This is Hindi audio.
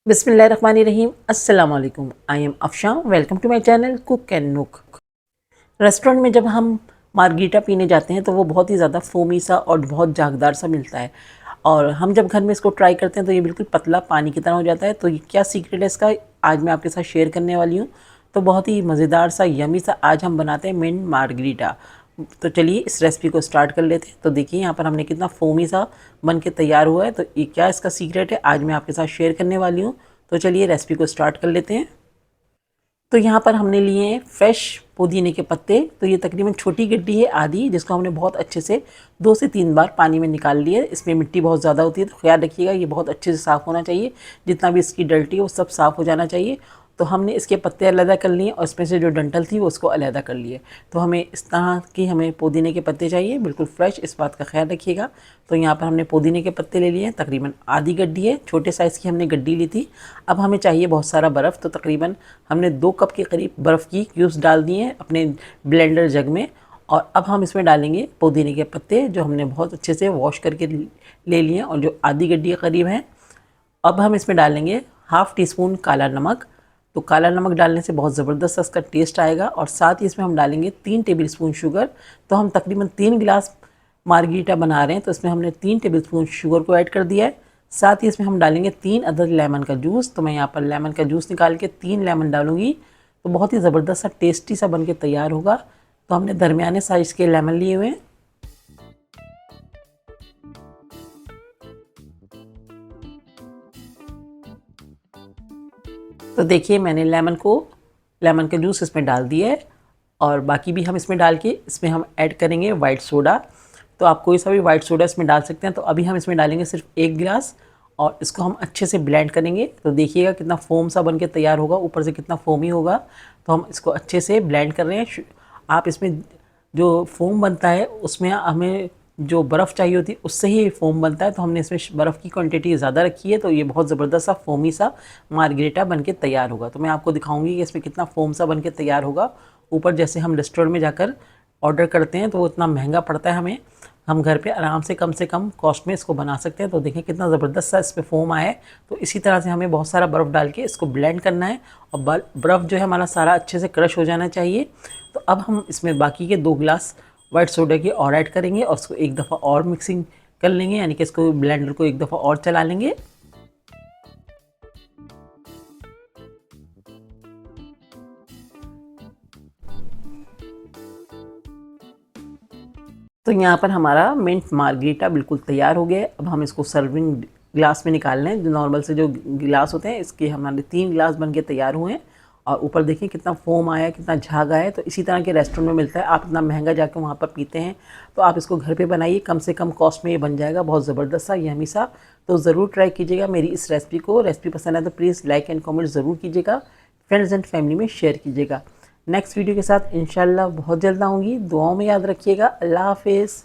बिस्मिल्लाहिर्रहमानिर्रहीम। अस्सलाम वालेकुम। I am Afsha. Welcome to my channel cook and nook. Restaurant में जब हम मार्गरीटा पीने जाते हैं तो वो बहुत ही ज़्यादा फोमी सा और बहुत जागदार सा मिलता है, और हम जब घर में इसको ट्राई करते हैं तो ये बिल्कुल पतला पानी की तरह हो जाता है। तो ये क्या सीक्रेट है इसका, आज मैं आपके साथ शेयर करने वाली हूँ। तो बहुत ही मज़ेदार सा यमी सा आज हम बनाते हैं मिंट मार्गरीटा। तो चलिए इस रेसिपी को स्टार्ट कर लेते हैं। तो देखिए यहाँ पर हमने कितना फोमी सा बन के तैयार हुआ है। तो ये क्या इसका सीक्रेट है आज मैं आपके साथ शेयर करने वाली हूँ। तो चलिए रेसिपी को स्टार्ट कर लेते हैं। तो यहाँ पर हमने लिए हैं फ्रेश पुदीने के पत्ते। तो ये तकरीबन छोटी गड्डी है आधी, जिसको हमने बहुत अच्छे से 2 से 3 बार पानी में निकाल लिया है। इसमें मिट्टी बहुत ज़्यादा होती है, तो ख्याल रखिएगा ये बहुत अच्छे से साफ़ होना चाहिए। जितना भी इसकी डल्टी है वो सब साफ़ हो जाना चाहिए। तो हमने इसके पत्ते अलग कर लिए और इसमें से जो डंठल थी वो उसको अलग कर लिए। तो हमें इस तरह की हमें पुदीने के पत्ते चाहिए, बिल्कुल फ्रेश, इस बात का ख्याल रखिएगा। तो यहाँ पर हमने पुदीने के पत्ते ले लिए हैं, तकरीबन आधी गड्डी है, छोटे साइज़ की हमने गड्डी ली थी। अब हमें चाहिए बहुत सारा बर्फ़। तो तकरीबन हमने 2 कप के करीब बर्फ़ की क्यूब्स डाल दिए हैं अपने ब्लेंडर जग में। और अब हम इसमें डालेंगे पुदीने के पत्ते जो हमने बहुत अच्छे से वॉश करके ले लिए हैं और जो आधी गड्डी के करीब हैं। अब हम इसमें डालेंगे हाफ़ टी स्पून काला नमक। तो काला नमक डालने से बहुत ज़बरदस्त इसका टेस्ट आएगा। और साथ ही इसमें हम डालेंगे 3 टेबल स्पून शुगर। तो हम तकरीबन 3 गिलास मार्गरीटा बना रहे हैं, तो इसमें हमने 3 टेबल स्पून शुगर को ऐड कर दिया है। साथ ही इसमें हम डालेंगे 3 अदद लेमन का जूस। तो मैं यहाँ पर लेमन का जूस निकाल के 3 लेमन डालूँगी। तो बहुत ही ज़बरदस्त सा टेस्टी सा बन के तैयार होगा। तो हमने दरमियाने साइज़ के लेमन लिए हुए हैं। तो देखिए मैंने लेमन का जूस इसमें डाल दिया है, और बाकी भी हम इसमें डाल के इसमें हम ऐड करेंगे वाइट सोडा। तो आप कोई सा भी वाइट सोडा इसमें डाल सकते हैं। तो अभी हम इसमें डालेंगे सिर्फ 1 गिलास, और इसको हम अच्छे से ब्लेंड करेंगे। तो देखिएगा कितना फोम सा बन के तैयार होगा, ऊपर से कितना फोमी होगा। तो हम इसको अच्छे से ब्लेंड कर रहे हैं। आप इसमें जो फोम बनता है उसमें हमें जो बर्फ़ चाहिए होती है उससे ही फ़ोम बनता है। तो हमने इसमें बर्फ़ की क्वांटिटी ज़्यादा रखी है, तो ये बहुत ज़बरदस्त सा फ़ोमी सा मार्गरीटा बन के तैयार होगा। तो मैं आपको दिखाऊंगी कि इसमें कितना फ़ोम सा बन के तैयार होगा। ऊपर जैसे हम रेस्टोरेंट में जाकर ऑर्डर करते हैं तो वो इतना महंगा पड़ता है हमें, हम घर पे आराम से कम कॉस्ट में इसको बना सकते हैं। तो देखें कितना ज़बरदस्त सा इस पर फ़ोम आया है। तो इसी तरह से हमें बहुत सारा बर्फ़ डाल के इसको ब्लेंड करना है, और बर्फ़ जो है हमारा सारा अच्छे से क्रश हो जाना चाहिए। तो अब हम इसमें बाकी के 2 गिलास वाइट सोडा की और ऐड करेंगे, और उसको एक दफ़ा और मिक्सिंग कर लेंगे, यानी कि इसको ब्लेंडर को एक दफ़ा और चला लेंगे। तो यहाँ पर हमारा मिंट मार्गरीटा बिल्कुल तैयार हो गया है। अब हम इसको सर्विंग ग्लास में निकाल लें। जो नॉर्मल से जो गिलास होते हैं, इसके हमारे 3 गिलास बन के तैयार हुए हैं। और ऊपर देखिए कितना फोम आया है, कितना झाग आया है। तो इसी तरह के रेस्टोरेंट में मिलता है, आप इतना महंगा जाके वहाँ पर पीते हैं, तो आप इसको घर पे बनाइए, कम से कम कॉस्ट में ये बन जाएगा, बहुत ज़बरदस्त सा यमी सा। तो ज़रूर ट्राई कीजिएगा मेरी इस रेसिपी को। रेसिपी पसंद है तो प्लीज़ लाइक एंड कमेंट ज़रूर कीजिएगा, फ्रेंड्स एंड फैमिली में शेयर कीजिएगा। नेक्स्ट वीडियो के साथ इंशाल्लाह बहुत जल्द आऊँगी। दुआओं में याद रखिएगा। अल्लाह हाफिज़।